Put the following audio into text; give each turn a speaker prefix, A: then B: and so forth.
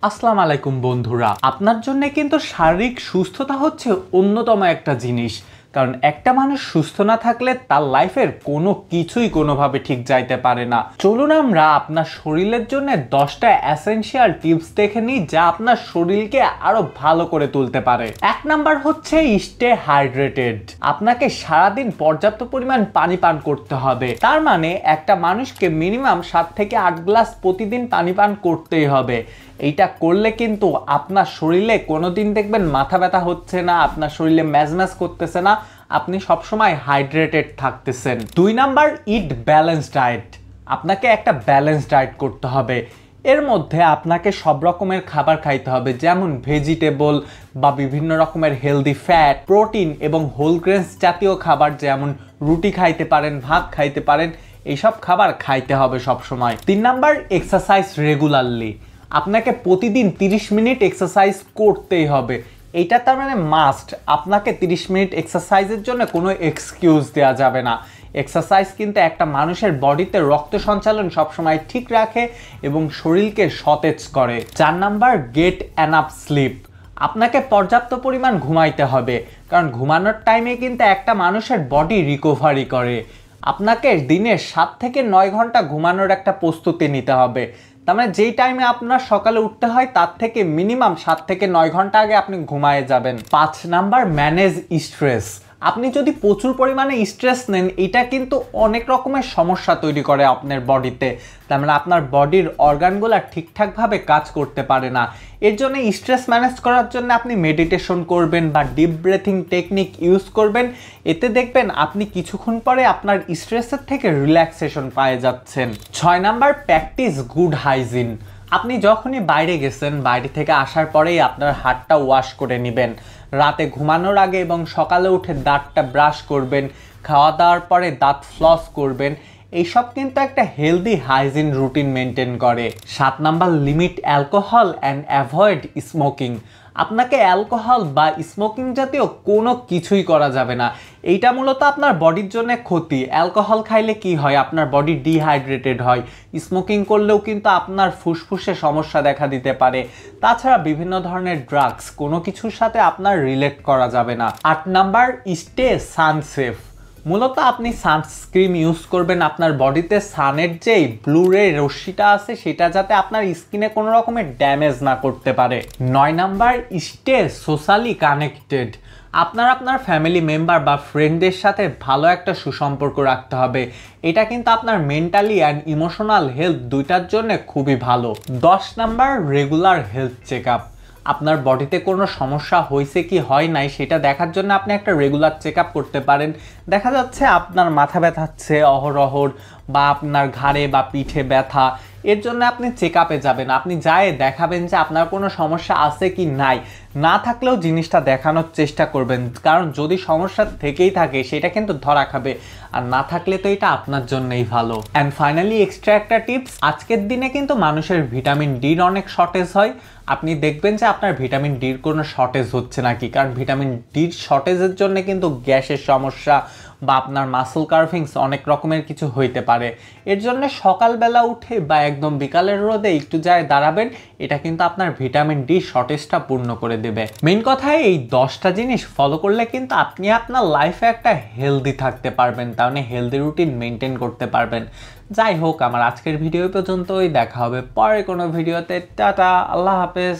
A: আসসালামু আলাইকুম বন্ধুরা, আপনার জন্য কিন্তু শারীরিক সুস্থতা হচ্ছে অন্যতম একটা জিনিস। কারণ একটা মানুষ সুস্থ না থাকলে তার লাইফের কোনো কিছুই কোনোভাবে ঠিক যাইতে পারে না। চলুন আমরা আপনার শরীরের জন্য 10টা এসেনশিয়াল টিপস দেখে নিই যা আপনার শরীরকে আরো ভালো করে তুলতে পারে। 1 নাম্বার হচ্ছে স্টে হাইড্রেটেড। আপনাকে সারাদিন পর্যাপ্ত পরিমাণ পানি পান করতে হবে। তার মানে একটা মানুষকে মিনিমাম 7 থেকে 8 গ্লাস প্রতিদিন পানি পান করতেই হবে। এইটা করলে কিন্তু আপনার শরীরে কোনোদিন দেখবেন মাথা ব্যথা হচ্ছে না, আপনার শরীরে ম্যাজম্যাজ করতেছে না, আপনি সবসময় হাইড্রেটেড থাকতেছেন। 2 নাম্বার, ইট ব্যালেন্স ডায়েট। আপনাকে একটা ব্যালেন্স ডায়েট করতে হবে। এর মধ্যে আপনাকে সব রকমের খাবার খাইতে হবে, যেমন ভেজিটেবল বা বিভিন্ন রকমের হেলদি ফ্যাট, প্রোটিন এবং হোল গ্রেনস জাতীয় খাবার, যেমন রুটি খাইতে পারেন, ভাত খাইতে পারেন, এইসব খাবার খাইতে হবে সবসময়। 3 নাম্বার, এক্সারসাইজ রেগুলারলি। আপনাকে প্রতিদিন 30 মিনিট এক্সারসাইজ করতেই হবে। এইটা তার মানে মাস্ট। আপনাকে 30 মিনিট এক্সারসাইজের জন্য কোনো এক্সকিউজ দেওয়া যাবে না। এক্সারসাইজ কিন্তু একটা মানুষের বডিতে রক্ত সঞ্চালন সবসময় ঠিক রাখে এবং শরীরকে সতেজ করে। 4 নাম্বার, গেট এনাফ স্লিপ। আপনাকে পর্যাপ্ত পরিমাণ ঘুমাইতে হবে, কারণ ঘুমানোর টাইমে কিন্তু একটা মানুষের বডি রিকভারি করে। আপনাকে দিনে 7 থেকে 9 ঘন্টা ঘুমানোর একটা প্রস্তুতি নিতে হবে। তার মানে যেই টাইমে আপনার সকালে উঠতে হয় তার থেকে মিনিমাম 7 থেকে 9 ঘন্টা আগে আপনি ঘুমায়ে যাবেন। 5 নাম্বার, ম্যানেজ স্ট্রেস। আপনি যদি প্রচুর পরিমাণে স্ট্রেস নেন, এটা কিন্তু অনেক রকমের সমস্যা তৈরি করে আপনার বডিতে। তার মানে আপনার বডির অর্গানগুলো ঠিকঠাকভাবে কাজ করতে পারে না। এর জন্য স্ট্রেস ম্যানেজ করার জন্য আপনি মেডিটেশন করবেন বা ডিপ ব্রেথিং টেকনিক ইউজ করবেন। এতে দেখবেন আপনি কিছুক্ষণ পরে আপনার স্ট্রেসের থেকে রিল্যাক্সেশন পেয়ে যাচ্ছেন। 6 নাম্বার, প্র্যাকটিস গুড হাইজিন। আপনি যখনই বাইরে গেছেন, বাইরে থেকে আসার পরেই আপনার হাতটা ওয়াশ করে নেবেন। রাতে ঘুমানোর আগে এবং সকালে উঠে দাঁতটা ব্রাশ করবেন। খাওয়া দাওয়ার পরে দাঁত ফ্লস করবেন। এইসব কিন্তু একটা হেলদি হাইজিন রুটিন মেনটেন করে। 7 number, limit alcohol and avoid smoking. আপনাকে অ্যালকোহল বা স্মোকিং জাতীয় কোনো কিছুই করা যাবে না। এইটা মূলত আপনার বডির জন্য ক্ষতি। অ্যালকোহল খাইলে কি হয়, আপনার বডি ডিহাইড্রেটেড হয়। স্মোকিং করলেও কিন্তু আপনার ফুসফুসে সমস্যা দেখা দিতে পারে। তাছাড়া বিভিন্ন ধরনের ড্রাগস, কোনো কিছুর সাথে আপনার রিলেট করা যাবে না। 8 নাম্বার, স্টে সানসেফ। মূলত আপনি সানস্ক্রিন ইউজ করবেন আপনার বডিতে সানের যেই ব্লু রে রশ্মিটা আছে সেটা যাতে আপনার স্কিনে কোনো রকমের ড্যামেজ না করতে পারে। 9 নাম্বার, স্টে সোশ্যালি কানেক্টেড। আপনার ফ্যামিলি মেম্বার বা ফ্রেন্ডদের সাথে ভালো একটা সুসম্পর্ক রাখতে হবে। এটা কিন্তু আপনার মেন্টালি অ্যান্ড ইমোশনাল হেলথ দুইটার জন্য খুবই ভালো। 10 number, regular health check up. আপনার বডিতে কোনো সমস্যা হয়েছে কি হয় নাই সেটা দেখার জন্য আপনি একটা রেগুলার চেক আপ করতে পারেন। দেখা যাচ্ছে আপনার মাথা ব্যথাচ্ছে অহরহর, বা আপনার ঘাড়ে বা পিঠে ব্যথা, এর জন্য আপনি চেক আপে যাবেন। আপনি যায় দেখাবেন যে আপনার কোনো সমস্যা আছে কি নাই। না থাকলেও জিনিসটা দেখানোর চেষ্টা করবেন, কারণ যদি সমস্যা থেকেই থাকে সেটা কিন্তু ধরা খাবে, আর না থাকলে তো এটা আপনার জন্যই ভালো। অ্যান্ড ফাইনালি এক্সট্রা একটা টিপস, আজকের দিনে কিন্তু মানুষের ভিটামিন ডির অনেক শর্টেজ হয়। আপনি দেখবেন যে আপনার ভিটামিন ডির কোনো শর্টেজ হচ্ছে নাকি, কারণ ভিটামিন ডির শর্টেজের জন্য কিন্তু গ্যাসের সমস্যা বা আপনার মাসল কার্ভিংস অনেক রকমের কিছু হইতে পারে। এর জন্য সকালবেলা উঠে বা একদম বিকালের রোদে একটু যায় দাঁড়াবেন, এটা কিন্তু আপনার ভিটামিন ডি শর্টেজটা পূর্ণ করে দেবে। মেইন কথা, এই 10টা জিনিস ফলো করলে কিন্তু আপনি আপনার লাইফে একটা হেলদি থাকতে পারবেন, তাহলে হেলদি রুটিন মেনটেন করতে পারবেন। যাই হোক, আমার আজকের ভিডিও পর্যন্তই। দেখা হবে পরে কোনো ভিডিওতে। টাটা, আল্লাহ হাফেজ।